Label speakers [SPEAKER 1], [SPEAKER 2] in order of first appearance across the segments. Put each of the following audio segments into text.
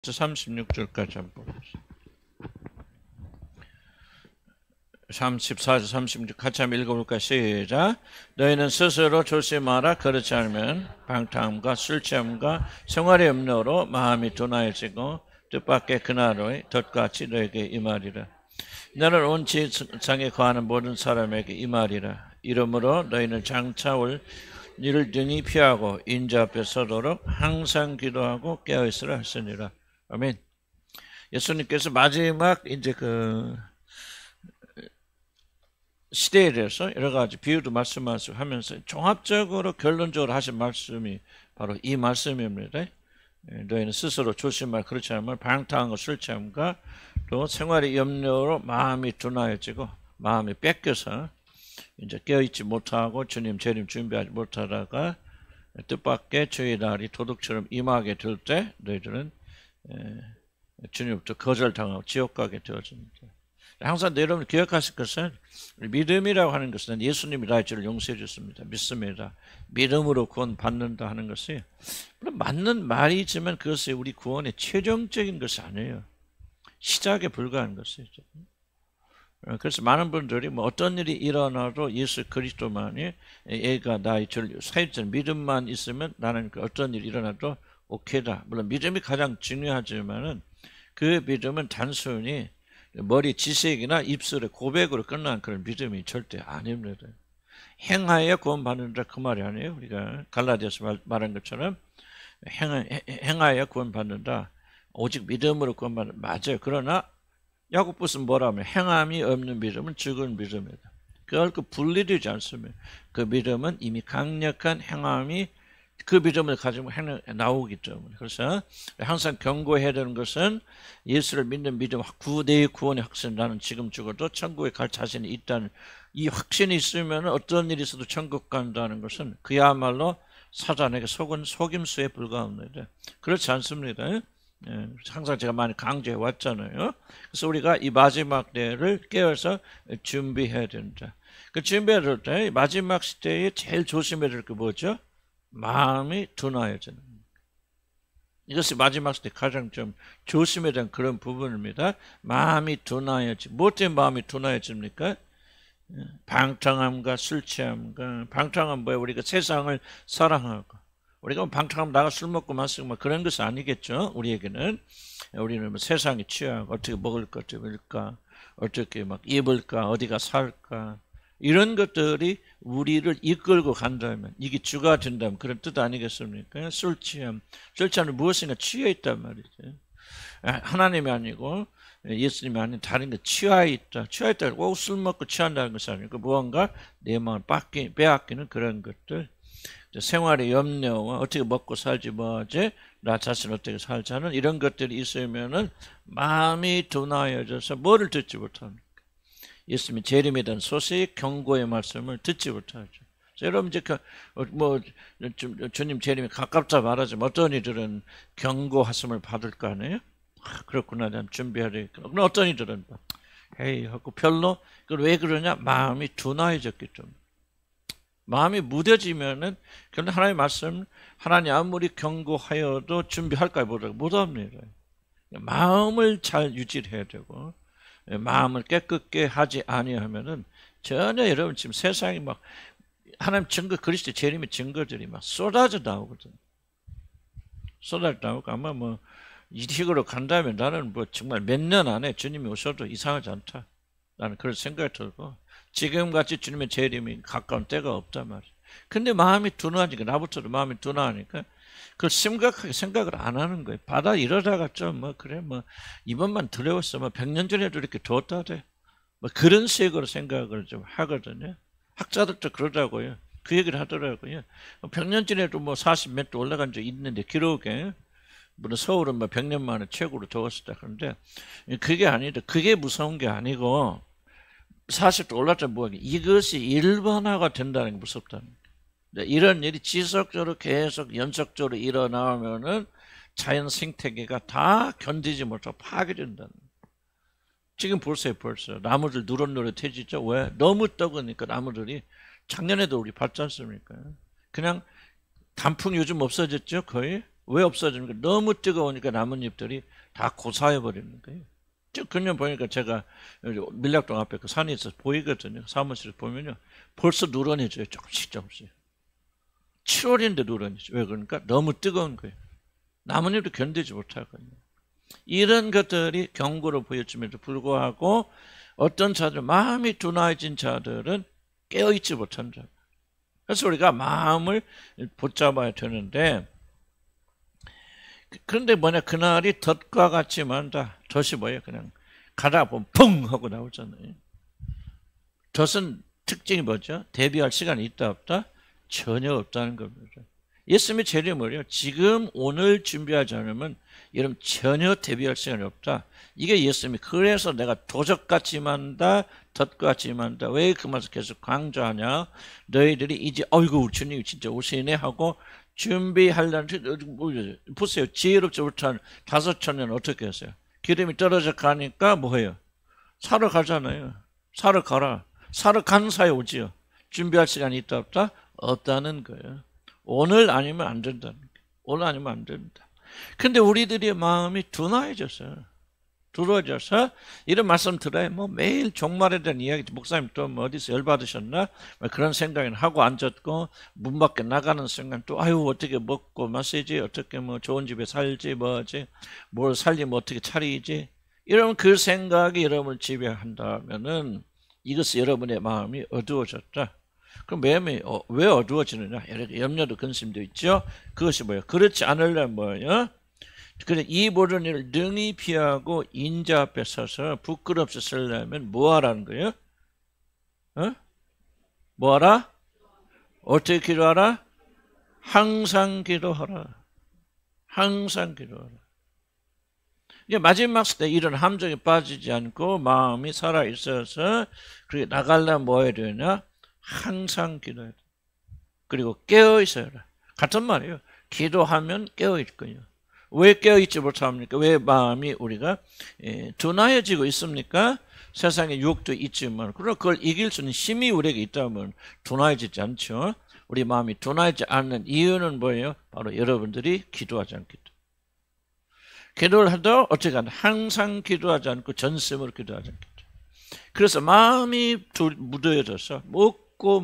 [SPEAKER 1] 36절까지 한번 보겠습니다. 34절 36 같이 한번 읽어볼까요? 시작. 너희는 스스로 조심하라. 그렇지 않으면 방탕함과 술 취함과 생활의 염려로 마음이 둔하여지고 뜻밖의 그날의 덫같이 너에게 임하리라. 너는 온 지상에 거하는 모든 사람에게 임하리라. 이러므로 너희는 장차 올 일을 능히 피하고 인자 앞에 서도록 항상 기도하고 깨어있으라 하시니라. 아멘. 예수님께서 마지막 이제 그 시대에 대해서 여러 가지 비유도 말씀하면서 종합적으로 결론적으로 하신 말씀이 바로 이 말씀입니다. 너희는 스스로 조심하라. 그렇지 않으면 방탕한 것, 술 취함과 또 생활의 염려로 마음이 둔하여지고 마음이 뺏겨서 이제 깨어있지 못하고 주님 재림 준비하지 못하다가 뜻밖의 주의 날이 도둑처럼 임하게 될 때 너희들은 주님부터 거절당하고 지옥 가게 되어집니다. 항상 여러분 기억하실 것은 믿음이라고 하는 것은 예수님이 나의 죄를 용서해 줬습니다. 믿습니다. 믿음으로 구원 받는다 하는 것이 물론 맞는 말이지만 그것이 우리 구원의 최종적인 것이 아니에요. 시작에 불과한 것이죠. 그래서 많은 분들이 뭐 어떤 일이 일어나도 예수 그리스도만이 얘가 나의 죄를 사유처럼 믿음만 있으면 나는 그 어떤 일이 일어나도 오케이다. 물론 믿음이 가장 중요하지만은 그 믿음은 단순히 머리 지식이나 입술의 고백으로 끝난 그런 믿음이 절대 아닙니다. 행하여 구원받는다 그 말이 아니에요. 우리가 갈라디아서 말한 것처럼 행하여 구원받는다. 오직 믿음으로 구원받는다. 맞아요. 그러나 야고보서는 뭐라면 행함이 없는 믿음은 죽은 믿음이다. 그걸 분리되지 않습니다. 그 믿음은 이미 강력한 행함이 그 믿음을 가지고 나오기 때문에. 그래서 항상 경고해야 되는 것은 예수를 믿는 믿음, 내 구원의 확신, 나는 지금 죽어도 천국에 갈 자신이 있다는 이 확신이 있으면 어떤 일이 있어도 천국 간다는 것은 그야말로 사단에게 속은 속임수에 불과합니다. 그렇지 않습니다. 항상 제가 많이 강조해 왔잖아요. 그래서 우리가 이 마지막 때를 깨어서 준비해야 된다. 그 준비해야 될 때 마지막 시대에 제일 조심해야 될 게 뭐죠? 마음이 둔하여지는 이것이 마지막 시대 가장 좀 조심해야 되는 그런 부분입니다. 마음이 둔하여지. 뭐 때문에 마음이 둔하여집니까? 방탕함과 술 취함과 방탕함 뭐예요? 우리가 세상을 사랑하고 우리가 방탕하면 나가 술 먹고 마시고 뭐 그런 것은 아니겠죠. 우리에게는 우리는 뭐 세상에 취하고 어떻게 먹을 것 입을까, 어떻게 막 입을까, 어디가 살까 이런 것들이 우리를 이끌고 간다면 이게 주가 된다면 그런 뜻 아니겠습니까? 술 취함, 술 취함은 무엇인가 취해 있단 말이죠. 하나님이 아니고 예수님이 아닌 다른 게 취해 있다. 취해 있다. 꼭 술 먹고 취한다는 것이 아니고 무언가 내 마음을 빼앗기는 그런 것들. 생활의 염려와 어떻게 먹고 살지 뭐하지 나 자신 어떻게 살지 하는 이런 것들이 있으면은 마음이 둔하여져서 뭐를 듣지 못합니까? 예수님이 재림에 대한 소식 경고의 말씀을 듣지 못하죠. 여러분 이제 주님 재림이 가깝다 말하지만 어떤 이들은 경고하심을 받을 거 아니에요? 그렇구나 난 준비해야 되겠구나. 그럼 어떤 이들은 에이 하고 별로 그걸 왜 그러냐? 마음이 둔하여졌기 때문에. 마음이 무뎌지면은 결국 하나님의 말씀 하나님 아무리 경고하여도 준비할까요? 못합니다. 마음을 잘 유지해야 되고 마음을 깨끗게 하지 아니하면은 전혀 여러분 지금 세상이 막 하나님 증거 그리스도 재림의 증거들이 막 쏟아져 나오거든요. 쏟아져 나오고 아마 뭐 이 식으로 간다면 나는 뭐 정말 몇 년 안에 주님이 오셔도 이상하지 않다. 나는 그런 생각이 들고 지금같이 주님의 재림이 가까운 때가 없단 말이에요. 근데 마음이 둔하니까 나부터도 마음이 둔하니까 그걸 심각하게 생각을 안 하는 거예요. 받아 이러다가 좀 뭐 그래 뭐 이번만 두려웠어. 뭐 100년 전에도 이렇게 뒀다 돼. 뭐 그런 식으로 생각을 좀 하거든요. 학자들도 그러더라고요. 그 얘기를 하더라고요. 100년 전에도 뭐 40몇 도 올라간 적 있는데 기록에 물론 서울은 뭐 100년 만에 최고로 더웠었다 그런데 그게 아니다. 그게 무서운 게 아니고 40도 올랐다 뭐하게 이것이 일반화가 된다는 게 무섭다는 거예요. 이런 일이 지속적으로 계속 연속적으로 일어나면은 자연 생태계가 다 견디지 못하고 파괴된다는 거예요. 지금 벌써 나무들 누릇누릇해지죠. 왜? 너무 떡으니까 나무들이 작년에도 우리 봤지 않습니까? 그냥 단풍 요즘 없어졌죠 거의. 왜 없어집니까? 너무 뜨거우니까 나뭇잎들이 다 고사해버리는 거예요. 쭉 그냥 보니까 제가 밀락동 앞에 그 산이 있어서 보이거든요. 사무실에 보면요. 벌써 누런해져요. 조금씩 조금씩. 7월인데 누런해져. 왜 그러니까? 너무 뜨거운 거예요. 나뭇잎도 견디지 못하거든요. 이런 것들이 경고를 보여줌에도 불구하고 어떤 자들, 마음이 둔해진 자들은 깨어있지 못한 자. 그래서 우리가 마음을 붙잡아야 되는데, 그런데 뭐냐, 그날이 덫과 같이 많다. 덫이 뭐예요? 그냥 가다 보면 펑 하고 나오잖아요. 덫은 특징이 뭐죠? 대비할 시간이 있다 없다? 전혀 없다는 겁니다. 예수님의 재림을요, 지금 오늘 준비하지 않으면 여러분 전혀 대비할 시간이 없다. 이게 예수님이 그래서 내가 도적같이 만다, 덫같이 만다. 왜 그 말을 계속 강조하냐? 너희들이 이제 어이구 주님이 진짜 오시네 하고 준비하려는, 보세요. 지혜롭지 못한 5천년 어떻게 했어요? 기름이 떨어져 가니까 뭐해요? 사러 가잖아요. 사러 가라. 사러 간 사이 오지요. 준비할 시간이 있다 없다? 없다는 거예요. 오늘 아니면 안 된다는 거예요. 오늘 아니면 안 된다. 근데 우리들의 마음이 둔해졌어요. 두려워져서 이런 말씀 들어요. 뭐 매일 종말에 대한 이야기, 목사님 또 뭐 어디서 열받으셨나? 뭐 그런 생각을 하고 앉았고, 문 밖에 나가는 순간 또 아유 어떻게 먹고 마시지, 어떻게 뭐 좋은 집에 살지, 뭐지, 뭘 살리면 어떻게 차리지, 이런 그 생각이 여러분을 지배한다면은 이것이 여러분의 마음이 어두워졌다. 그럼 왜 어두워지느냐? 염려도 근심도 있죠. 그것이 뭐예요? 그렇지 않으려면 뭐예요? 그래, 이 모든 일을 능히 피하고 인자 앞에 서서 부끄럽지 쓰려면 뭐 하라는 거예요? 뭐 하라? 어떻게 기도하라? 항상 기도하라. 항상 기도하라. 이제 마지막 때 이런 함정에 빠지지 않고 마음이 살아있어서 그렇게 나가려면 뭐 해야 되냐? 항상 기도해야 돼. 그리고 깨어있어야 돼. 같은 말이에요. 기도하면 깨어있을 거예요. 왜 깨어있지 못합니까? 왜 마음이 우리가 둔해지고 있습니까? 세상에 유혹도 있지만, 그러나 그걸 이길 수 있는 힘이 우리에게 있다면 둔해지지 않죠. 우리 마음이 둔해지지 않는 이유는 뭐예요? 바로 여러분들이 기도하지 않기 때문에. 기도를 해도 어떻게 하나 항상 기도하지 않고 전심으로 기도하지 않기 때문에. 그래서 마음이 무뎌져서 먹고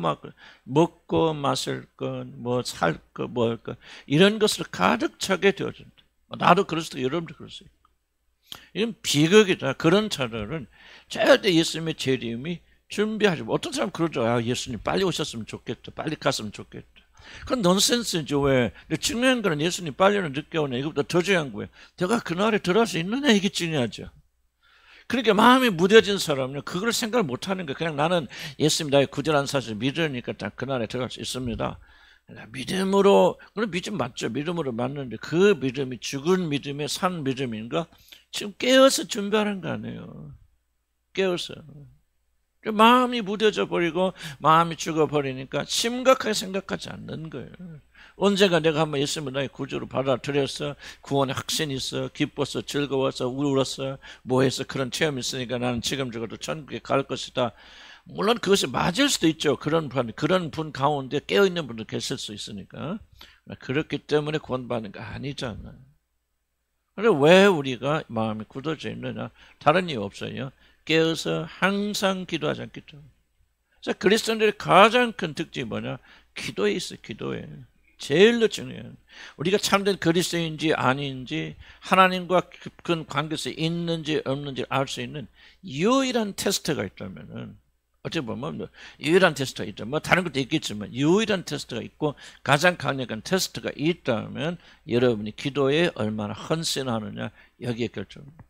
[SPEAKER 1] 마실 것, 뭐 살 것, 뭐 할 것, 이런 것으로 가득 차게 되어진다. 나도 그럴 수도 있고 여러분도 그럴 수 있고. 이건 비극이다. 그런 자들은 절대 예수님의 재림이 준비하지 못. 어떤 사람 그러죠. 아, 예수님 빨리 오셨으면 좋겠다. 빨리 갔으면 좋겠다. 그건 넌센스죠. 왜? 근데 중요한 거는 예수님 빨리 오나 늦게 오나, 이것보다 더 중요한 거예요. 내가 그날에 들어갈 수 있느냐, 이게 중요하죠. 그러니까 마음이 무뎌진 사람은 그걸 생각을 못하는 거예요. 그냥 나는 예수님 나의 구절한 사실 믿으니까 딱 그날에 들어갈 수 있습니다. 믿음으로, 그럼 믿음 맞죠. 믿음으로 맞는데 그 믿음이 죽은 믿음의 산 믿음인가? 지금 깨어서 준비하는 거 아니에요. 깨어서. 마음이 무뎌져 버리고 마음이 죽어버리니까 심각하게 생각하지 않는 거예요. 언젠가 내가 한번 예수님을 나의 구주로 받아들였어. 구원의 확신이 있어. 기뻤어. 즐거웠어. 울었어. 뭐했어. 그런 체험이 있으니까 나는 지금 죽어도 천국에 갈 것이다. 물론 그것이 맞을 수도 있죠. 그런 분 가운데 깨어있는 분도 계실 수 있으니까. 그렇기 때문에 구원받는 거 아니잖아요. 그런데 왜 우리가 마음이 굳어져 있느냐? 다른 이유 없어요. 깨어서 항상 기도하지 않기 때문에. 그래서 그리스도인들의 가장 큰 특징이 뭐냐? 기도에 있어. 기도에. 제일로 중요해요. 우리가 참된 그리스도인지 아닌지, 하나님과 깊은 관계에서 있는지 없는지 알 수 있는 유일한 테스트가 있다면은, 어찌 보면 유일한 테스트가 있죠. 뭐 다른 것도 있겠지만 유일한 테스트가 있고 가장 강력한 테스트가 있다면 여러분이 기도에 얼마나 헌신하느냐, 여기에 결정입니다.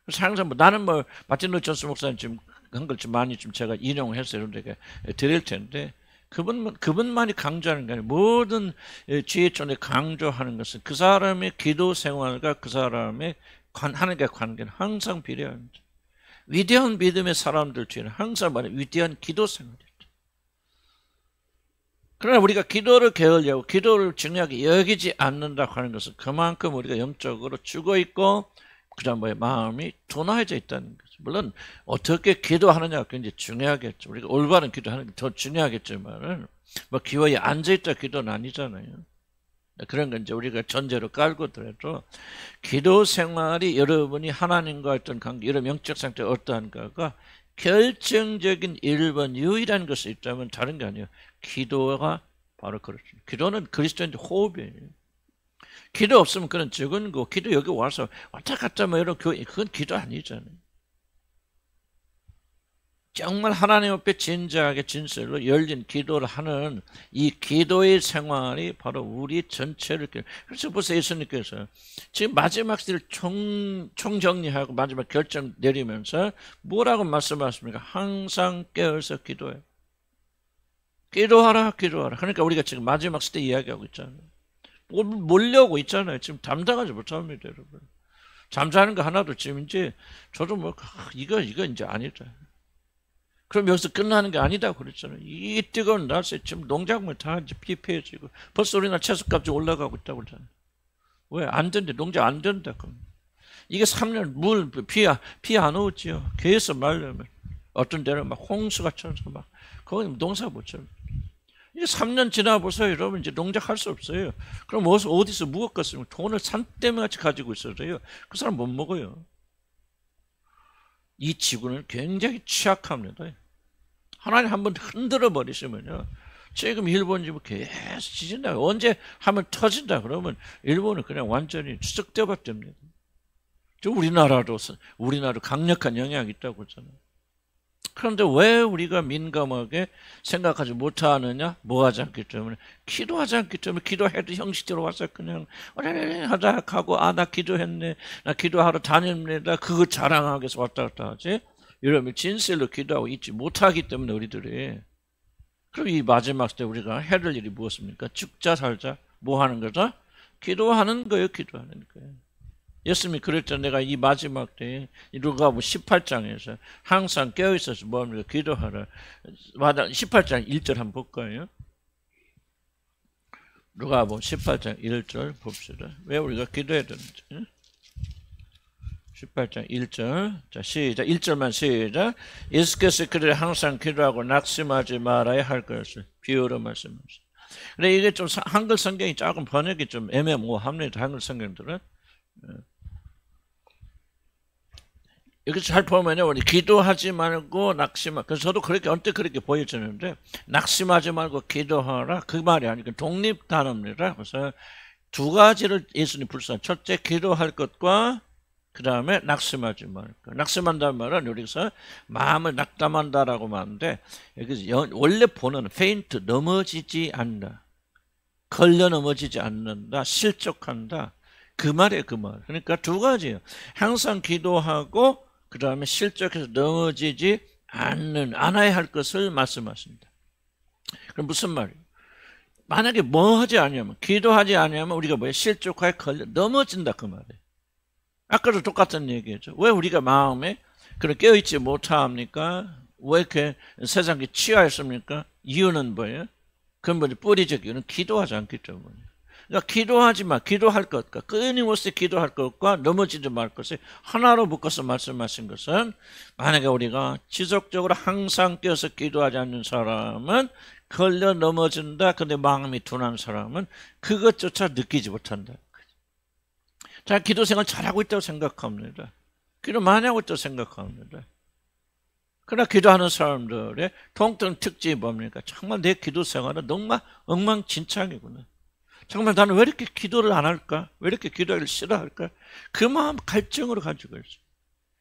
[SPEAKER 1] 그래서 항상 나는 마틴 루터 존스 목사님 지금 한 걸 좀 많이 좀 제가 인용해서 여러분들에게 드릴 텐데, 그분만이 강조하는 게 아니라 모든 지혜촌에 강조하는 것은 그 사람의 기도 생활과 그 사람의 하나님과의 관계는 항상 비례합니다. 위대한 믿음의 사람들 뒤에는 항상 위대한 기도 생활이죠. 그러나 우리가 기도를 게을리하고 기도를 중요하게 여기지 않는다고 하는 것은 그만큼 우리가 영적으로 죽어있고 그 다음에 마음이 둔해져 있다는 거죠. 물론 어떻게 기도하느냐가 굉장히 중요하겠죠. 우리가 올바른 기도하는 게 더 중요하겠지만 뭐 기워에 앉아있다 기도는 아니잖아요. 그런 건 이제 우리가 전제로 깔고 더라도 기도 생활이 여러분이 하나님과 어떤 관계, 이런 영적 상태가 어떠한가가 결정적인 1번 유일한 것이 있다면 다른 게 아니에요. 기도가 바로 그렇습니다. 기도는 그리스도인의 호흡이에요. 기도 없으면 그건 적은 거. 기도 여기 와서 왔다 갔다 뭐 이런 교회, 그건 기도 아니잖아요. 정말 하나님 앞에 진지하게 진실로 열린 기도를 하는 이 기도의 생활이 바로 우리 전체를, 그래서 벌써 예수님께서 지금 마지막 시를 총정리하고 마지막 결정 내리면서 뭐라고 말씀하십니까? 항상 깨어서 기도해. 기도하라, 기도하라. 그러니까 우리가 지금 마지막 시대 이야기하고 있잖아요. 몰려오고 있잖아요. 지금 담당하지 못합니다, 여러분. 잠자는 거 하나도 지금 이제 저도 뭐 이거 이제 아니다. 그럼 여기서 끝나는 게 아니다 그랬잖아요. 이 뜨거운 날씨에 지금 농작물 다 이제 피폐해지고 벌써 우리나라 채소값이 올라가고 있다고 그러잖아요. 왜? 안 된대. 농작 안 된다. 그럼. 이게 3년 물 비 안 오지요. 계속 말려면 어떤 데는 막 홍수가 쳐서 막 거기 농사 못 쳐요. 이게 3년 지나보세요. 여러분 이제 농작할 수 없어요. 그럼 어디서 무엇겠으면 돈을 산더미같이 가지고 있어요. 그 사람 못 먹어요. 이 지구는 굉장히 취약합니다. 하나님 한번 흔들어 버리시면요. 지금 일본 지금 계속 지진다. 언제 하면 터진다. 그러면 일본은 그냥 완전히 추적되어 됩니다. 우리나라도 강력한 영향이 있다고 했잖아요. 그런데 왜 우리가 민감하게 생각하지 못하느냐? 뭐 하지 않기 때문에, 기도하지 않기 때문에. 기도해도 형식대로 와서 그냥 하다 하고, 나 기도했네, 나 기도하러 다닙니다, 그거 자랑하기 위해서 왔다 갔다 하지. 이러면 진실로 기도하고 있지 못하기 때문에 우리들이. 그럼 이 마지막 때 우리가 해야 될 일이 무엇입니까? 죽자 살자 뭐 하는 거죠? 기도하는 거예요. 기도하는 거예요. 예수님이 그랬죠. 내가 이 마지막 때 누가복음 18장에서 항상 깨어있어서 뭐합니까? 기도하라. 18장 1절 한번 볼까요? 누가복음 18장 1절 봅시다. 왜 우리가 기도해야 되는지. 18장 1절. 자, 시작. 1절만 시작. 예수께서 그를 항상 기도하고 낙심하지 말아야 할 것을 비유로 말씀하셨습니다. 근데 이게 좀 한글 성경이 조금 번역이 좀 애매모호합니다. 한글 성경들은. 여기서 잘 보면요, 우리 기도하지 말고 낙심하. 그래서 저도 그렇게 언뜻 그렇게 보여지는데, 낙심하지 말고 기도하라 그 말이 아니고 독립 단어입니다. 그래서 두 가지를 예수님 불쌍. 첫째, 기도할 것과 그 다음에 낙심하지 말고. 낙심한다는 말은 여기서 마음을 낙담한다라고 하는데, 여기서 원래 본어는 faint, 넘어지지 않는다, 걸려 넘어지지 않는다, 실족한다. 그 말이에요, 그 말. 그러니까 두 가지예요. 항상 기도하고 그 다음에 실족해서 넘어지지 않아야 할 것을 말씀하십니다. 그럼 무슨 말이에요? 만약에 뭐 하지 않으면, 기도하지 않으면 우리가 뭐예요? 실족하게 걸려 넘어진다 그 말이에요. 아까도 똑같은 얘기죠. 왜 우리가 마음에 그런 깨어있지 못합니까? 왜 이렇게 세상에 취하였습니까? 이유는 뭐예요? 근본이 뿌리적 이유는 기도하지 않기 때문이에요. 그러니까 기도하지 마. 기도할 것과 끊임없이 기도할 것과 넘어지지 말 것을 하나로 묶어서 말씀하신 것은, 만약에 우리가 지속적으로 항상 깨어서 기도하지 않는 사람은 걸려 넘어진다. 근데 마음이 둔한 사람은 그것조차 느끼지 못한다. 자, 기도 생활 잘하고 있다고 생각합니다. 기도 많이 하고 있다고 생각합니다. 그러나 기도하는 사람들의 통통 특징이 뭡니까? 정말 내 기도 생활은 정말 엉망진창이구나. 정말 나는 왜 이렇게 기도를 안 할까? 왜 이렇게 기도하기를 싫어할까? 그 마음 갈증으로 가지고 있어요.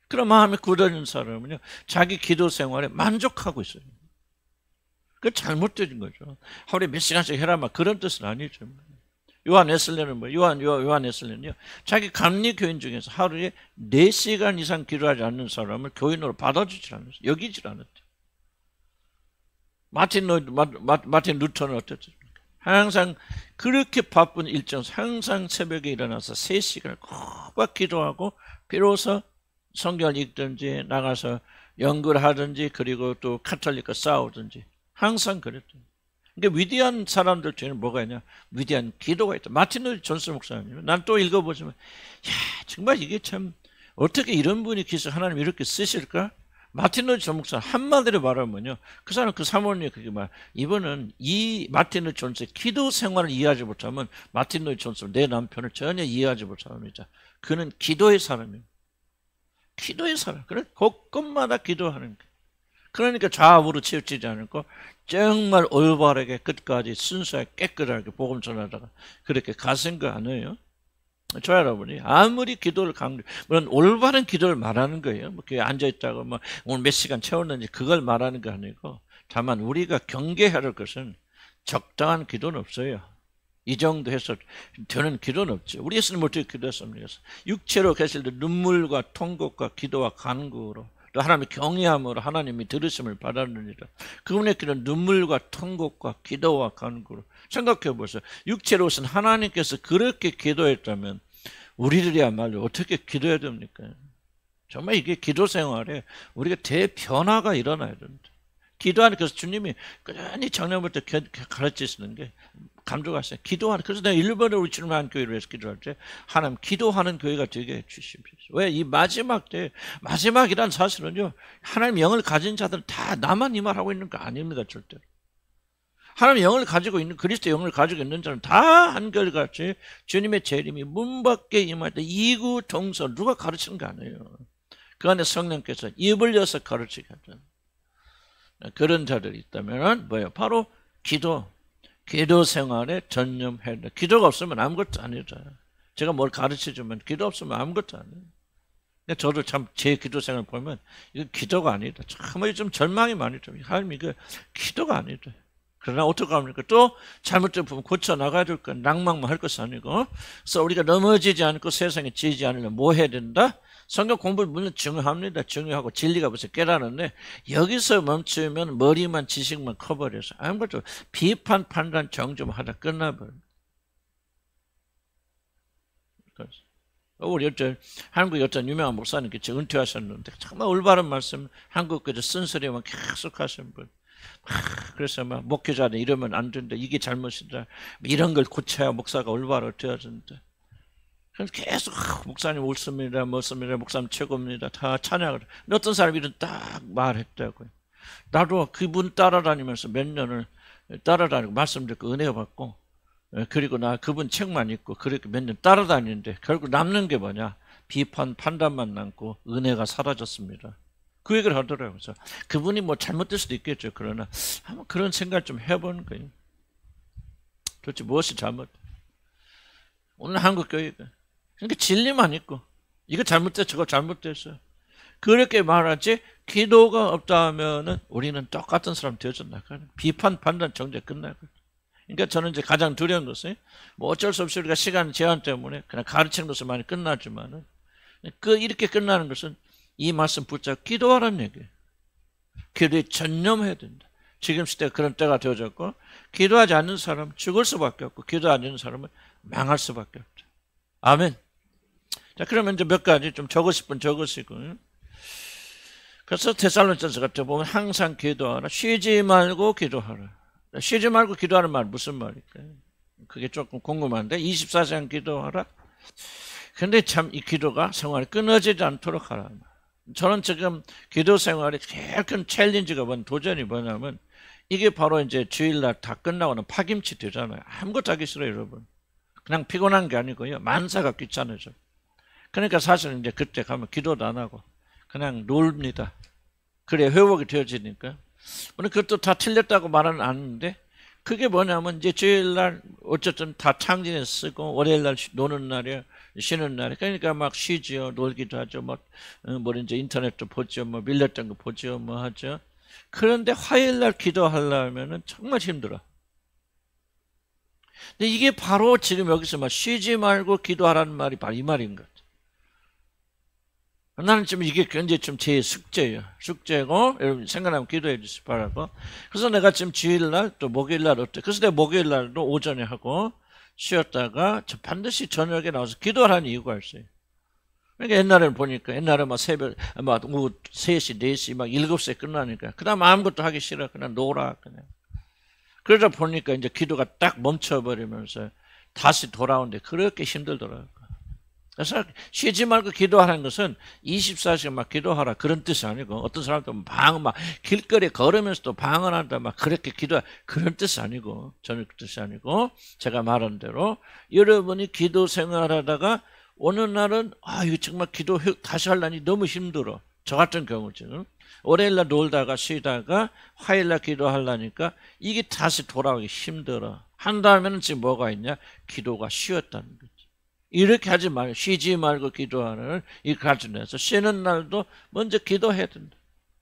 [SPEAKER 1] 그런 마음이 굳어진 사람은요, 자기 기도 생활에 만족하고 있어요. 그게 잘못된 거죠. 하루에 몇 시간씩 해라, 막 그런 뜻은 아니죠. 요한 웨슬리는 요한 웨슬리는요, 자기 감리 교인 중에서 하루에 4시간 이상 기도하지 않는 사람을 교인으로 받아주질 않았어요. 여기질 않았대요. 마틴 루터는 어땠죠? 항상 그렇게 바쁜 일정, 항상 새벽에 일어나서 3시간을 꼬박 기도하고, 비로소 성경을 읽든지 나가서 연구를 하든지, 그리고 또 카톨릭과 싸우든지 항상 그랬던. 그러니까 위대한 사람들 중에는 뭐가 있냐? 위대한 기도가 있다. 마틴 루터 존스 목사님, 난 또 읽어보지만, 야, 정말 이게 참 어떻게 이런 분이 계속 하나님 이렇게 쓰실까? 마틴 루터 존 목사 한마디로 말하면요, 그 사람 그 사모님이 그게 말, 이분은 이 마틴 루터 존스의 기도 생활을 이해하지 못하면 마틴 루터 존스 내 남편을 전혀 이해하지 못합니다. 그는 기도의 사람이에요. 기도의 사람. 그래 곳곳마다 기도하는 거예요. 그러니까 좌우로 치우치지 않고 정말 올바르게 끝까지 순수하게 깨끗하게 복음 전하다가 그렇게 가신 거 아니에요? 저 여러분이 아무리 기도를 물론 올바른 기도를 말하는 거예요. 뭐 앉아있다고 뭐 오늘 몇 시간 채웠는지 그걸 말하는 거 아니고, 다만 우리가 경계해야 할 것은 적당한 기도는 없어요. 이 정도 해서 되는 기도는 없죠. 우리 예수님 어떻게 기도했습니까? 육체로 계실 때 눈물과 통곡과 기도와 간구로 또 하나님의 경외함으로 하나님이 들으심을 받았느니라. 그분의 기도는 눈물과 통곡과 기도와 간구로. 생각해 보세요. 육체로 오신 하나님께서 그렇게 기도했다면 우리들이야말로 어떻게 기도해야 됩니까? 정말 이게 기도 생활에 우리가 대변화가 일어나야 됩니다. 기도하는, 그래서 주님이 꾸준히 작년부터 가르치시는 게 감독하세요. 기도하는. 그래서 내가 일본에 우리 주님 한 교회를 위해서 기도할 때 하나님 기도하는 교회가 되게 해주십시오. 왜? 이 마지막 때, 마지막이란 사실은요, 하나님 영을 가진 자들은 다 나만 이 말하고 있는 거 아닙니다. 절대로. 하나님 영을 가지고 있는, 그리스도 영을 가지고 있는 자는 다 한결같이 주님의 재림이 문 밖에 임할 때 이구동성 누가 가르치는 거 아니에요. 그 안에 성령께서 입을 여서 가르치게 하잖아요. 그런 자들이 있다면 뭐예요? 바로 기도 생활에 전념해야 돼. 기도가 없으면 아무것도 아니죠. 제가 뭘 가르쳐주면 기도 없으면 아무것도 아니에요. 근데 저도 참 제 기도 생활 보면 이거 기도가 아니다. 참 좀 절망이 많이 좀. 하나님 이거 기도가 아니다. 그러나 어떻게 합니까? 또 잘못된 부분 고쳐 나가야 될 건 낭망만 할 것이 아니고, 그래서 우리가 넘어지지 않고 세상에 지지 않으려면 뭐 해야 된다? 성경 공부를 물론 중요합니다. 중요하고 진리가 벌써 깨달았는데 여기서 멈추면 머리만 지식만 커버려서 아무것도 비판, 판단, 정죄하다 끝나버려요. 우리 한국 어떤 유명한 목사님께 은퇴하셨는데 정말 올바른 말씀, 한국 그저 쓴소리만 계속 하신 분. 그래서 막 목회자는 이러면 안 된다, 이게 잘못이다, 이런 걸 고쳐야 목사가 올바로 되어진다. 그래서 계속 목사님 옳습니다, 목사님 최고입니다, 다 찬양을. 근데 어떤 사람이 이런 딱 말했다고요. 나도 그분 따라다니면서 몇 년을 따라다니고 말씀 듣고 은혜 받고, 그리고 나 그분 책만 읽고 그렇게 몇 년 따라다니는데 결국 남는 게 뭐냐? 비판, 판단만 남고 은혜가 사라졌습니다. 그 얘기를 하더라고요. 그래서 그분이 뭐 잘못될 수도 있겠죠. 그러나 한번 그런 생각을 좀 해보는 거예요. 도대체 무엇이 잘못? 오늘 한국 교회가 그러니까 진리만 있고 이거 잘못됐어, 저거 잘못됐어, 그렇게 말하지 기도가 없다 하면은 우리는 똑같은 사람 되어져 나가는, 비판, 판단, 정죄 끝나거든. 그러니까 저는 이제 가장 두려운 것은 뭐 어쩔 수 없이 우리가 시간 제한 때문에 그냥 가르치는 것을 많이 끝나지만은 이렇게 끝나는 것은 이 말씀 붙잡고 기도하라는 얘기예요. 기도에 전념해야 된다. 지금 시대가 그런 때가 되어졌고, 기도하지 않는 사람은 죽을 수밖에 없고, 기도하지 않는 사람은 망할 수밖에 없다. 아멘. 자, 그러면 이제 몇 가지 좀 적으실 분 적으시고. 그래서 데살로니가서 같은 보면 항상 기도하라. 쉬지 말고 기도하라. 쉬지 말고 기도하는 말 무슨 말일까요? 그게 조금 궁금한데, 24시간 기도하라. 근데 참 이 기도가 생활이 끊어지지 않도록 하라. 저는 지금 기도 생활에 제일 큰 챌린지가 도전이 뭐냐면, 이게 바로 이제 주일날 다 끝나고는 파김치 되잖아요. 아무것도 하기 싫어요, 여러분. 그냥 피곤한 게 아니고요, 만사가 귀찮아져. 그러니까 사실은 이제 그때 가면 기도도 안 하고 그냥 놉니다. 그래 회복이 되어지니까. 오늘 그것도 다 틀렸다고 말은 안 하는데, 그게 뭐냐면 이제 주일날 어쨌든 다 창진에 쓰고 월요일날 노는 날이에요, 쉬는 날에. 그러니까 막 쉬지요, 놀기도 하죠, 뭐 이제 인터넷도 보죠, 뭐 밀렸던 거 보죠, 뭐 하죠. 그런데 화요일날 기도하려면은 정말 힘들어. 근데 이게 바로 지금 여기서 막 쉬지 말고 기도하라는 말이 바로 이 말인 것 같아요. 나는 지금 이게 굉장히 좀 제 숙제예요. 숙제고, 여러분 생각나면 기도해 주시기 바라고. 그래서 내가 지금 주일날 또 목요일날 어때? 그래서 내가 목요일날도 오전에 하고 쉬었다가 반드시 저녁에 나와서 기도하라는 이유가 있어요. 그러니까 옛날에는 보니까, 옛날에 막 새벽, 막 오후 3시, 4시, 막 7시에 끝나니까, 그 다음 아무것도 하기 싫어. 그냥 놀아, 그냥. 그러다 보니까 이제 기도가 딱 멈춰버리면서 다시 돌아오는데 그렇게 힘들더라고요. 그래서 쉬지 말고 기도하는 것은 24시간 막 기도하라 그런 뜻이 아니고, 어떤 사람도 막 길거리에 걸으면서도 방언 한다 막 그렇게 기도하 그런 뜻이 아니고, 전혀 그 뜻이 아니고, 제가 말한 대로 여러분이 기도 생활하다가 어느 날은 이거 정말 기도 다시 하려니 너무 힘들어. 저 같은 경우죠. 월요일날 놀다가 쉬다가 화요일날 기도하려니까 이게 다시 돌아오기 힘들어. 한다면 지금 뭐가 있냐? 기도가 쉬었다는 거지. 이렇게 하지 말고, 쉬지 말고 기도하는 이 가정에서 쉬는 날도 먼저 기도해야 된다.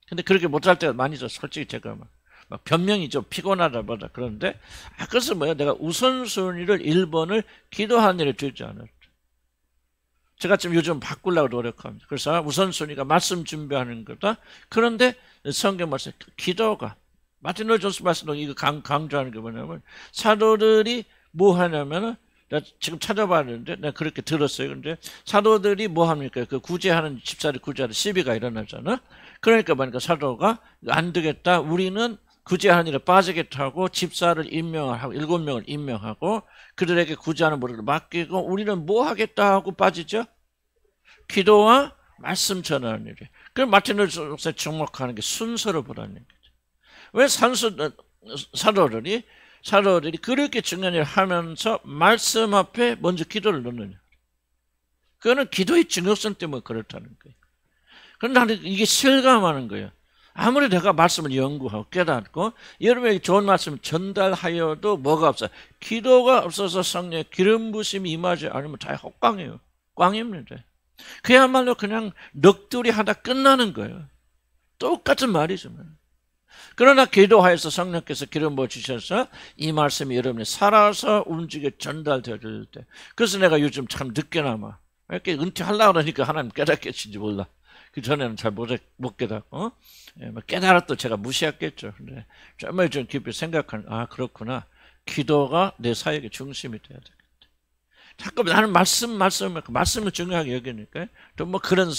[SPEAKER 1] 근데 그렇게 못할 때가 많이 있어. 솔직히 제가 막 변명이 좀 피곤하다 보다. 그런데 그래서 내가 우선순위를 1번을 기도하는 일에 두지 않았다. 제가 지금 요즘 바꾸려고 노력합니다. 그래서 우선순위가 말씀 준비하는 거다. 그런데 성경 말씀 기도가, 마틴 로이드 존스 말씀도 이거 강조하는 게 뭐냐면, 사도들이 뭐 하냐면은, 내가 지금 찾아봤는데 내가 그렇게 들었어요. 그런데 사도들이 뭐 합니까? 그 구제하는 집사를 구제하는 시비가 일어나잖아. 그러니까 보니까 사도가 안 되겠다. 우리는 구제하는 일에 빠지겠다고 집사를 임명하고 7명을 임명하고 그들에게 구제하는 모를 맡기고, 우리는 뭐 하겠다 하고 빠지죠? 기도와 말씀 전하는 일이에요. 그럼 마틴 루터 목사에 주목하는 게 순서를 보라는 거죠. 왜 사도들이 그렇게 중요한 일을 하면서 말씀 앞에 먼저 기도를 넣느냐. 그거는 기도의 중요성 때문에 그렇다는 거예요. 그런데 나는 이게 실감하는 거예요. 아무리 내가 말씀을 연구하고 깨닫고 여러분에게 좋은 말씀을 전달하여도 뭐가 없어요. 기도가 없어서 성령의 기름 부심이 임하지 않으면 다 헛광이에요. 꽝입니다. 그야말로 그냥 넋두리 하다 끝나는 거예요. 똑같은 말이지만. 그러나 기도하여서 성령께서 기름 부어주셔서 이 말씀이 여러분이 살아서 움직여 전달되어 줄 때. 그래서 내가 요즘 참 늦게나마 이렇게 은퇴하려고 그러니까 하나님 깨닫겠는지 몰라. 그 전에는 잘 못 깨닫고 깨달아도 제가 무시했겠죠. 근데 정말 좀 깊이 생각하는, 그렇구나. 기도가 내 사역의 중심이 돼야 되겠다. 자꾸 나는 말씀을 중요하게 여기니까 또 뭐 그런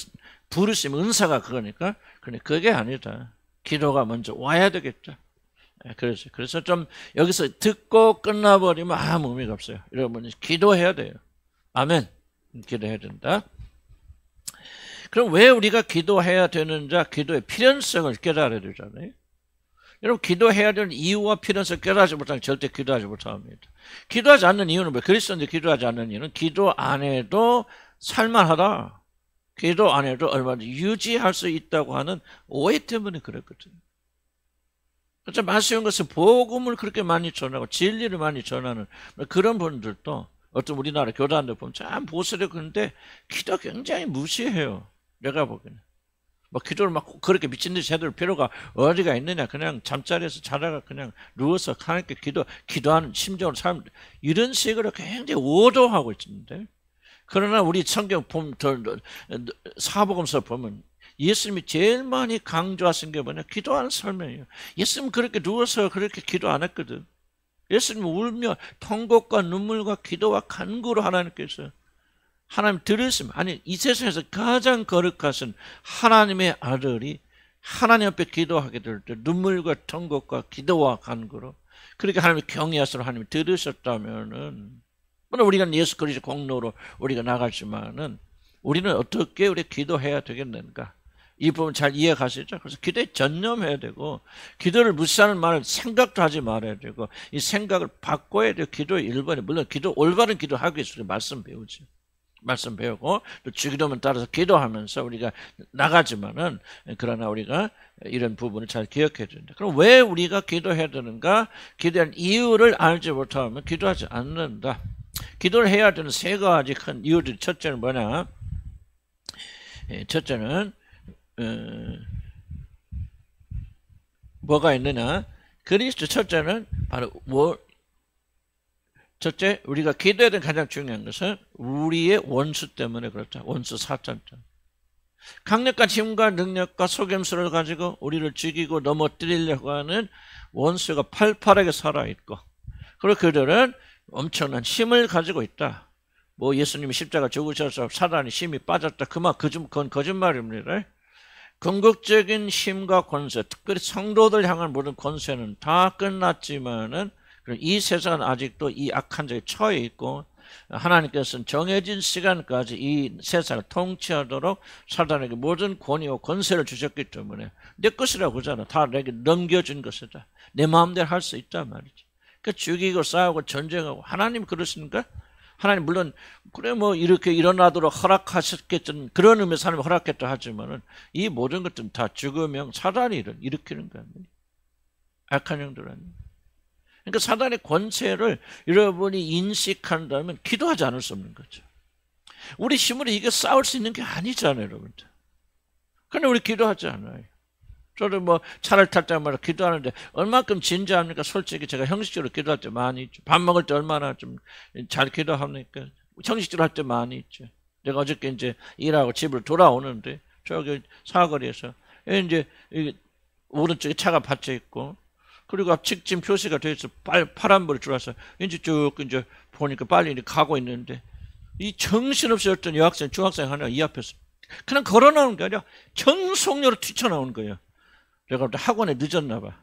[SPEAKER 1] 부르심, 은사가 그거니까. 근데 그게 아니다. 기도가 먼저 와야 되겠죠. 그래서 좀 여기서 듣고 끝나버리면 아무 의미가 없어요. 여러분이 기도해야 돼요. 아멘. 기도해야 된다. 그럼 왜 우리가 기도해야 되는지, 기도의 필연성을 깨달아야 되잖아요. 여러분, 기도해야 되는 이유와 필연성을 깨달지 못하면 절대 기도하지 못합니다. 기도하지 않는 이유는 왜? 그리스도인들이 기도하지 않는 이유는 기도 안 해도 살만하다. 기도 안 해도 얼마든지 유지할 수 있다고 하는 오해 때문에 그랬거든요. 그래서 마시온 것은 복음을 그렇게 많이 전하고 진리를 많이 전하는 그런 분들도 어떤 우리나라 교단들 보면 참 보수력 그런데 기도 굉장히 무시해요. 내가 보기에는. 기도를 막 그렇게 미친 듯이 해둘 필요가 어디가 있느냐. 그냥 잠자리에서 자다가 그냥 누워서 하나님께 기도하는 심정으로 사람들 이런 식으로 굉장히 오도하고 있는데, 그러나 우리 성경 사복음서 보면 예수님이 제일 많이 강조하신 게 뭐냐? 기도하는 삶이에요. 예수님은 그렇게 누워서 그렇게 기도 안 했거든. 예수님은 울며 통곡과 눈물과 기도와 간구로 하나님께서 하나님 들으시면, 아니 이 세상에서 가장 거룩하신 하나님의 아들이 하나님 앞에 기도하게 될 때 눈물과 통곡과 기도와 간구로 그렇게 하나님이 경외하시고 하나님이 들으셨다면은, 물론 우리가 예수 그리스도 공로로 우리가 나가지만은 우리는 어떻게 우리 기도해야 되겠는가? 이 부분 잘 이해가시죠? 그래서 기도에 전념해야 되고, 기도를 무시하는 말을 생각도 하지 말아야 되고, 이 생각을 바꿔야 돼요. 기도의 1번이. 물론 올바른 기도하기 위해서 말씀 배우죠. 말씀 배우고 또 주기도문 따라서 기도하면서 우리가 나가지만은, 그러나 우리가 이런 부분을 잘 기억해야 된다. 그럼 왜 우리가 기도해야 되는가? 기도한 이유를 알지 못하면 기도하지 않는다. 기도를 해야 되는 세 가지 큰 이유들이, 첫째는 뭐냐? 첫째는 뭐가 있느냐? 그리스도 첫째는 바로 첫째, 우리가 기도해야 되는 가장 중요한 것은 우리의 원수 때문에 그렇다. 원수 사탄 때문에. 강력한 힘과 능력과 속임수를 가지고 우리를 죽이고 넘어뜨리려고 하는 원수가 팔팔하게 살아있고, 그리고 그들은 엄청난 힘을 가지고 있다. 예수님이 십자가 죽으셔서 사단이 힘이 빠졌다. 그건 거짓말입니다. 궁극적인 힘과 권세, 특별히 성도들 향한 모든 권세는 다 끝났지만은 이 세상은 아직도 이 악한 자에 처해 있고, 하나님께서는 정해진 시간까지 이 세상을 통치하도록 사단에게 모든 권위와 권세를 주셨기 때문에 내 것이라고 하잖아. 다 내게 넘겨준 것이다. 내 마음대로 할 수 있단 말이지. 그러니까 죽이고 싸우고 전쟁하고 하나님 그러시는가? 하나님 물론 그래 뭐 이렇게 일어나도록 허락하셨겠든 그런 의미에서 하나님 허락했다 하지만은 이 모든 것들은 다 죽으면 사단이 일으키는 거야. 악한 영들 아니에요. 그러니까 사단의 권세를 여러분이 인식한다면 기도하지 않을 수 없는 거죠. 우리 힘으로 이게 싸울 수 있는 게 아니잖아요, 여러분들. 그런데 우리 기도하지 않아요. 저도 뭐 차를 탈 때마다 기도하는데 얼마큼 진지합니까? 솔직히 제가 형식적으로 기도할 때 많이 있죠. 밥 먹을 때 얼마나 좀 잘 기도합니까? 형식적으로 할 때 많이 있죠. 내가 어저께 이제 일하고 집으로 돌아오는데 저기 사거리에서 이제 오른쪽에 차가 받쳐 있고 그리고 앞 직진 표시가 돼 있어 파란불이 들어와서 이제 쭉 이제 보니까 빨리 이제 가고 있는데 이 정신없이 어떤 여학생 중학생 하나 이 앞에서 그냥 걸어 나오는 게 아니라 전속력으로 튀쳐나오는 거예요. 내가 학원에 늦었나 봐.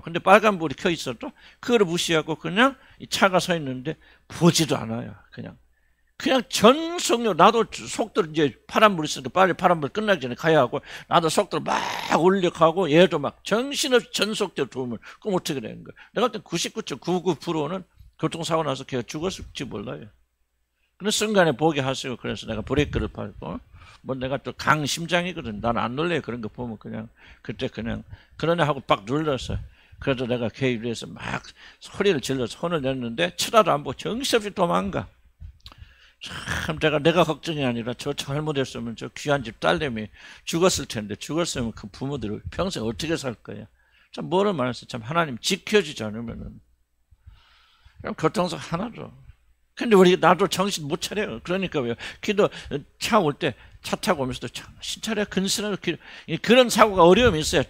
[SPEAKER 1] 근데 빨간불이 켜 있어도 그걸 무시하고 그냥 이 차가 서 있는데 보지도 않아요. 그냥 전속력 나도 속도를 이제 파란불이 있으니까 빨리 파란불 끝나기 전에 가야 하고 나도 속도를 막 올려가고 얘도 막 정신없이 전속도로 도움을 그럼 어떻게 되는 거야. 내가 볼 때 99.99%는 교통사고 나서 걔가 죽었을지 몰라요. 그런 순간에 보게 하시고 그래서 내가 브레이크를 밟고 뭐 내가 또 강심장이거든. 난 안 놀래요. 그런 거 보면 그냥 그때 그냥 그러네 하고 빡 눌렀어. 그래도 내가 걔 위해서 막 소리를 질러서 혼을 냈는데 쳐다도 안 보고 정신없이 도망가. 참 내가 걱정이 아니라 저 잘못했으면 저 귀한 집 딸내미 죽었을 텐데 죽었으면 그 부모들을 평생 어떻게 살 거야. 참 뭐를 말해서 참 하나님 지켜주지 않으면은 그냥 교통사고 하나죠. 근데 우리 나도 정신 못 차려요. 그러니까 왜요? 기도 차 올 때 차 타고 오면서도 정신 차려 근신하고 기도 그런 사고가 어려움이 있어요.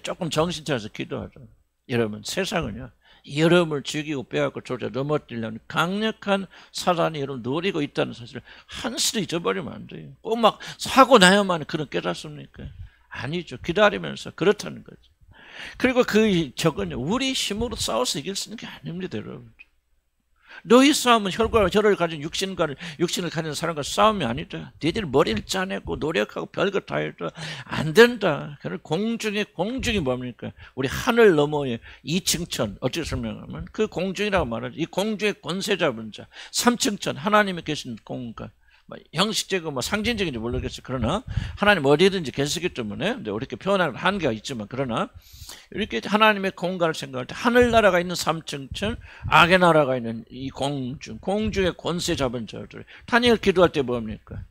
[SPEAKER 1] 조금 정신 차려서 기도하죠. 여러분 세상은요. 여러분을 죽이고 빼앗고 조져 넘어뜨리려는 강력한 사단이 여러분 노리고 있다는 사실을 한시도 잊어버리면 안 돼요. 꼭 막 사고 나야만 그런 깨닫습니까? 아니죠. 기다리면서 그렇다는 거죠. 그리고 저건요. 우리 힘으로 싸워서 이길 수 있는 게 아닙니다, 여러분. 너희 싸움은 혈과 혈을 가진 육신을 가진 사람과 싸움이 아니다. 너희들 머리를 짜내고 노력하고 별거 다 해도 안 된다. 공중이 뭡니까? 우리 하늘 너머의 이층천 어떻게 설명하면 그 공중이라고 말하죠. 이 공중의 권세 잡은 자 3층천 하나님이 계신 공간 형식적이고 뭐 상징적인지 모르겠어요. 그러나 하나님 어디든지 계시기 때문에 우리 이렇게 표현하는 한계가 있지만 그러나 이렇게 하나님의 공간을 생각할 때 하늘나라가 있는 3층천 악의 나라가 있는 이 공중의 권세 잡은 자들 다니엘 기도할 때 뭡니까?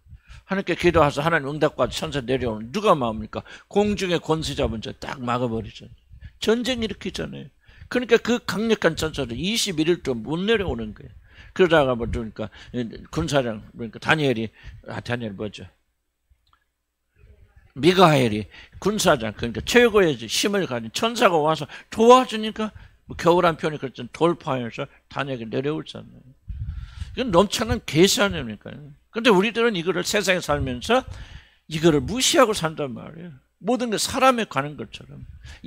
[SPEAKER 1] 하나님께 기도해서 하나님 응답과 천사 내려오는 누가 막습니까? 공중의 권세 잡은 자 딱 막아버리잖아요. 전쟁 일으키잖아요. 그러니까 그 강력한 천사들 21일 동안 못 내려오는 거예요. 그러다가 그러니까 군사장 그러니까 다니엘이 뭐죠? 미가엘이 군사장 그러니까 최고의 힘을 가진 천사가 와서 도와주니까 뭐 겨울한 편이 그랬잖아요. 돌파해서 다니엘이 내려오잖아요. 이건 넘쳐난 계시 아닙니까요? 그런데 우리들은 이거를 세상에 살면서 이거를 무시하고 산단 말이에요. 모든 게 사람에 가는 것처럼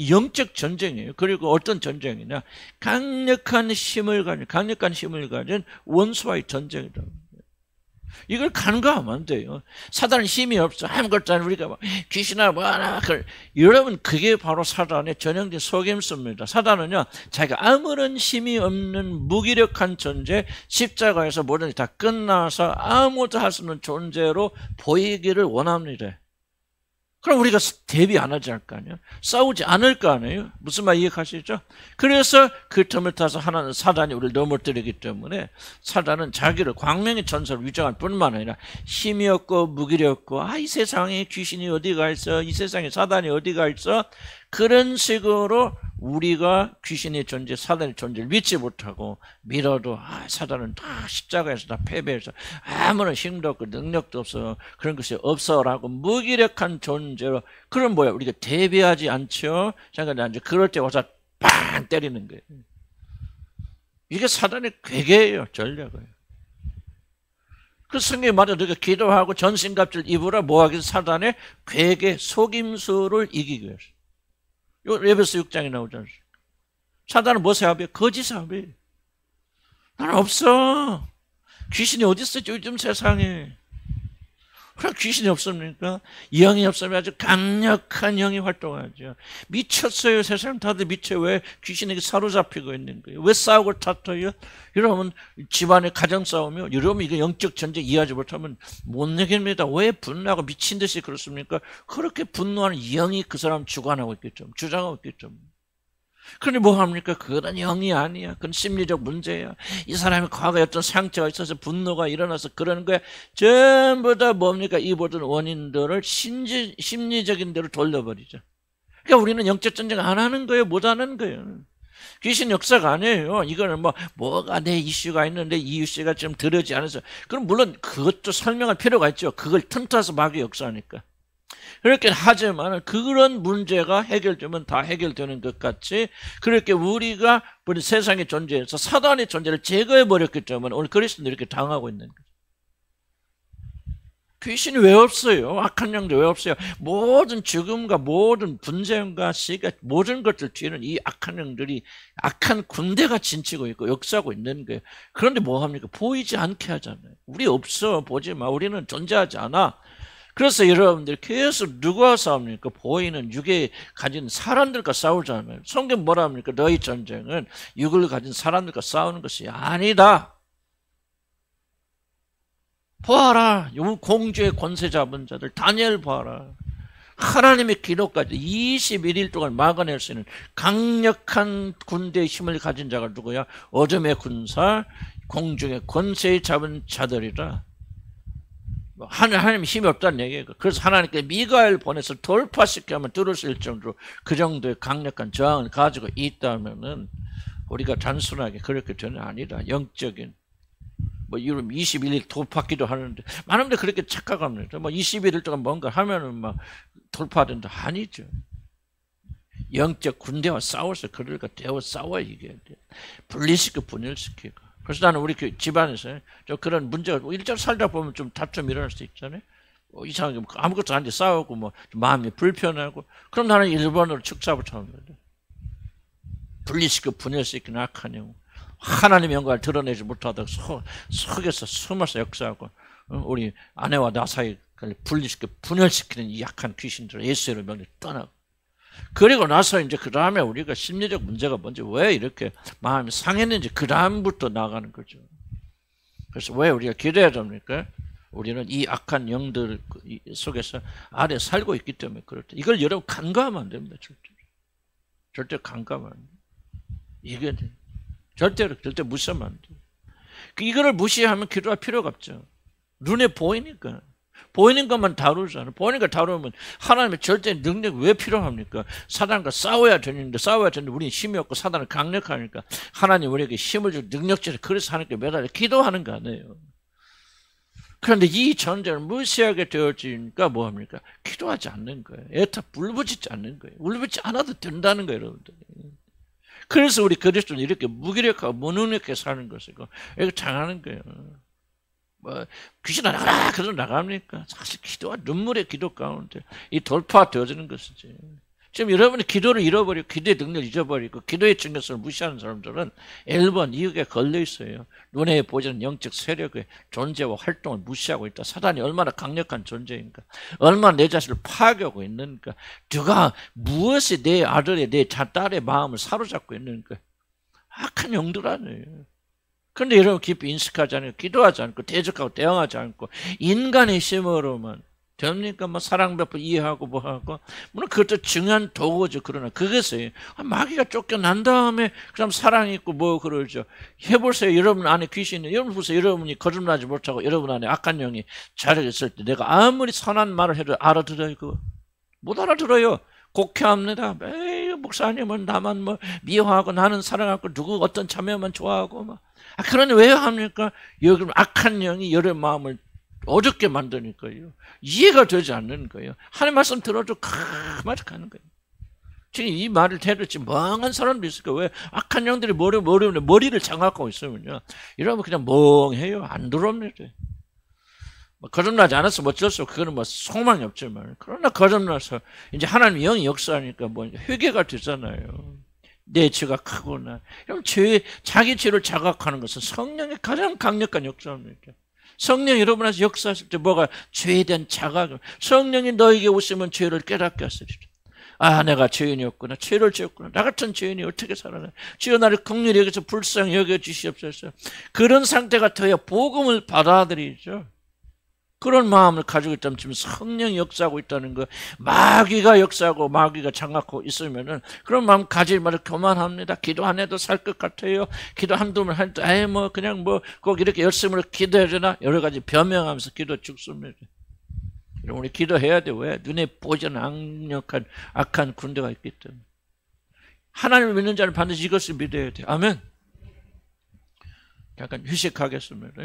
[SPEAKER 1] 영적 전쟁이에요. 그리고 어떤 전쟁이냐 강력한 힘을 가진 원수와의 전쟁이다. 이걸 간과하면 안 돼요. 사단은 힘이 없어 아무것도 아니고 우리가 막 귀신아 뭐하나 여러분 그게 바로 사단의 전형적인 속임수입니다. 사단은요 자기가 아무런 힘이 없는 무기력한 존재 십자가에서 모든 게 다 끝나서 아무것도 할 수 없는 존재로 보이기를 원합니다. 그럼 우리가 대비 안 하지 않을 거 아니에요? 싸우지 않을 거 아니에요? 무슨 말 이해하시죠? 그래서 그 틈을 타서 하나는 사단이 우리를 넘어뜨리기 때문에 사단은 자기를 광명의 전설을 위장할 뿐만 아니라 힘이 없고 무기력고 이 세상에 귀신이 어디가 있어? 이 세상에 사단이 어디가 있어? 그런 식으로 우리가 귀신의 존재, 사단의 존재를 믿지 못하고 밀어도 사단은 다 십자가에서 다 패배해서 아무런 힘도 없고 능력도 없어. 그런 것이 없어라고 무기력한 존재로 그럼 뭐야? 우리가 대비하지 않죠? 생각이 안 돼. 그럴 때 와서 빵 때리는 거예요. 이게 사단의 괴계예요. 전략이에요. 그 성경에 말해 너희가 기도하고 전신갑주를 입으라 뭐하기 사단의 괴계 속임수를 이기기 위해서. 요 에베소 6장에 나오지 않습니까? 사단은 뭐 사업이에요? 거짓 사업이에요. 나는 없어. 귀신이 어디 있어 요즘 세상에. 그럼 귀신이 없습니까? 영이 없으면 아주 강력한 영이 활동하죠. 미쳤어요. 세상 다들 미쳐요. 왜 귀신에게 사로잡히고 있는 거예요? 왜 싸우고 다퉈요? 여러분 집안에 가정 싸우며 여러분 이거 영적 전쟁 이해하지 못하면 못 내깁니다. 왜 분노하고 미친 듯이 그렇습니까? 그렇게 분노하는 영이 그 사람 주관하고 있겠죠. 주장하고 있겠죠. 그런데 뭐 합니까? 그건 영이 아니야. 그건 심리적 문제야. 이 사람이 과거에 어떤 상처가 있어서 분노가 일어나서 그러는 거야. 전부 다 뭡니까? 이 모든 원인들을 심리적인 대로 돌려버리죠. 그러니까 우리는 영적 전쟁 안 하는 거예요. 못 하는 거예요. 귀신 역사가 아니에요. 이거는 뭐가 내 이슈가 있는데 이 이슈가 좀 들어지 않아서. 그럼 물론 그것도 설명할 필요가 있죠. 그걸 틈타서 막이 역사하니까. 그렇게 하지만 그런 문제가 해결되면 다 해결되는 것 같이 그렇게 우리가 우리 세상의 존재에서 사단의 존재를 제거해버렸기 때문에 오늘 그리스도는 이렇게 당하고 있는 거죠. 귀신이 왜 없어요? 악한 영도 왜 없어요? 모든 죽음과 모든 분쟁과 시가 모든 것들 뒤에는 이 악한 영들이 악한 군대가 진치고 있고 역사하고 있는 거예요. 그런데 뭐 합니까? 보이지 않게 하잖아요. 우리 없어. 보지 마. 우리는 존재하지 않아. 그래서 여러분들 계속 누구와 싸웁니까? 보이는 육에 가진 사람들과 싸우잖아요. 성경 뭐라 합니까? 너희 전쟁은 육을 가진 사람들과 싸우는 것이 아니다. 보아라. 공주의 권세 잡은 자들 다니엘 보아라. 하나님의 기록까지 21일 동안 막아낼 수 있는 강력한 군대의 힘을 가진 자가 누구야? 어둠의 군사, 공중의 권세 잡은 자들이라. 하나님 힘이 없다는 얘기예요. 그래서 하나님께 미가엘 보내서 돌파시켜 하면 뚫을 수 있을 정도로 그 정도의 강력한 저항을 가지고 있다면은 우리가 단순하게 그렇게 되는 아니라 영적인 이런 21일 돌파기도 하는데 많은 분들 그렇게 착각합니다. 21일 동안 뭔가 하면은 돌파된다. 아니죠. 영적 군대와 싸워서 그러니까 대화 싸워야 이겨야 돼. 분리시키고 분열시키고. 그래서 나는 우리 집안에서 좀 그런 문제가 일절 살다 보면 좀 다툼 일어날 수 있잖아요. 이상하게 아무것도 안 돼 싸우고 마음이 불편하고 그럼 나는 일본어로 축사부터 합니다. 분리시키고 분열시키는 악한 영. 하나님의 영광을 드러내지 못하다가 속에서 숨어서 역사하고 우리 아내와 나 사이 분리시키고 분열시키는 이 약한 귀신들을 예수의 명령을 떠나고 그리고 나서 이제 그 다음에 우리가 심리적 문제가 뭔지 왜 이렇게 마음이 상했는지 그 다음부터 나가는 거죠. 그래서 왜 우리가 기도해야 됩니까? 우리는 이 악한 영들 속에서 아래 살고 있기 때문에 그렇다. 이걸 여러분 간과하면 안 됩니다. 절대 간과하면 안 돼요. 이게 절대 무시하면 안 돼요. 이거를 무시하면 기도할 필요가 없죠. 눈에 보이니까. 보이는 것만 다루잖아요. 보이는 거 다루면 하나님의 절대 능력이 왜 필요합니까? 사단과 싸워야 되는데 우리는 힘이 없고 사단은 강력하니까 하나님 우리에게 힘을 주고 능력자를 그래서 하나님께 매달려 기도하는 거 아니에요. 그런데 이 전쟁을 무시하게 되어지니까 뭐합니까? 기도하지 않는 거예요. 애타 울부짖지 않는 거예요. 울부짖지 않아도 된다는 거예요, 여러분들. 그래서 우리 그리스도는 이렇게 무기력하고 무능력하게 사는 것이고 이렇게 당하는 거예요. 귀신아 나가라 그래서 나갑니까? 사실 기도와 눈물의 기도 가운데 이 돌파되어지는 것이지. 지금 여러분이 기도를 잃어버리고 기도의 능력을 잊어버리고 기도의 중요성을 무시하는 사람들은 1번 이익에 걸려 있어요. 눈에 보이지 않는 영적 세력의 존재와 활동을 무시하고 있다. 사단이 얼마나 강력한 존재인가. 얼마나 내 자신을 파괴하고 있는가. 누가 무엇이 내 아들의 내 딸의 마음을 사로잡고 있는가. 악한 영들 아니에요. 그런데 여러분 깊이 인식하지 않고 기도하지 않고 대적하고 대응하지 않고 인간의 힘으로만 됩니까? 사랑 베풀 이해하고 뭐하고 물론 그것도 중요한 도구죠. 그러나 그것이 마귀가 쫓겨난 다음에 그럼 사랑이 있고 그러죠. 해보세요. 여러분 안에 귀신이 여러분 보세요. 여러분이 거듭나지 못하고 여러분 안에 악한 영이 자리했을 때 내가 아무리 선한 말을 해도 알아들어요. 그거 못 알아들어요. 곡해합니다. 에이 목사님은 나만 미워하고 나는 사랑하고 누구 어떤 자매만 좋아하고 그러니 왜 합니까? 여러분 악한 영이 여러분 마음을 어둡게 만드니까요. 이해가 되지 않는 거예요. 하나님 말씀 들어도 가만히 가는 거예요. 지금 이 말을 들을지 멍한 사람도 있을 거예요. 왜? 악한 영들이 머리를 장악하고 있으면요. 이러면 그냥 멍해요. 안 들어옵니다. 거듭나지 않아서 어쩔 수 없고 그거는 소망이 없지만 그러나 거듭나서 이제 하나님 영이 역사하니까 회개가 되잖아요. 내 죄가 크구나. 그럼 자기 죄를 자각하는 것은 성령의 가장 강력한 역사입니다. 성령이 여러분한테 역사하실 때 뭐가 죄에 대한 자각, 성령이 너에게 오시면 죄를 깨닫게 하시리라. 아, 내가 죄인이었구나. 죄를 지었구나. 나 같은 죄인이 어떻게 살아나. 주여 나를 긍휼히 여기서 불쌍히 여겨주시옵소서. 그런 상태가 되어 복음을 받아들이죠. 그런 마음을 가지고 있다면 지금 성령이 역사하고 있다는 거, 마귀가 역사하고 마귀가 장악하고 있으면은 그런 마음 가질 말을 교만합니다. 기도 안 해도 살 것 같아요. 기도 한두 번 할 때, 아예 뭐 그냥 뭐 꼭 이렇게 열심으로 기도해야 되나? 여러 가지 변명하면서 기도 죽습니다. 우리 기도해야 돼. 왜? 눈에 보이지 않는 악한 군대가 있기 때문에. 하나님을 믿는 자는 반드시 이것을 믿어야 돼. 아멘. 잠깐 휴식하겠습니다.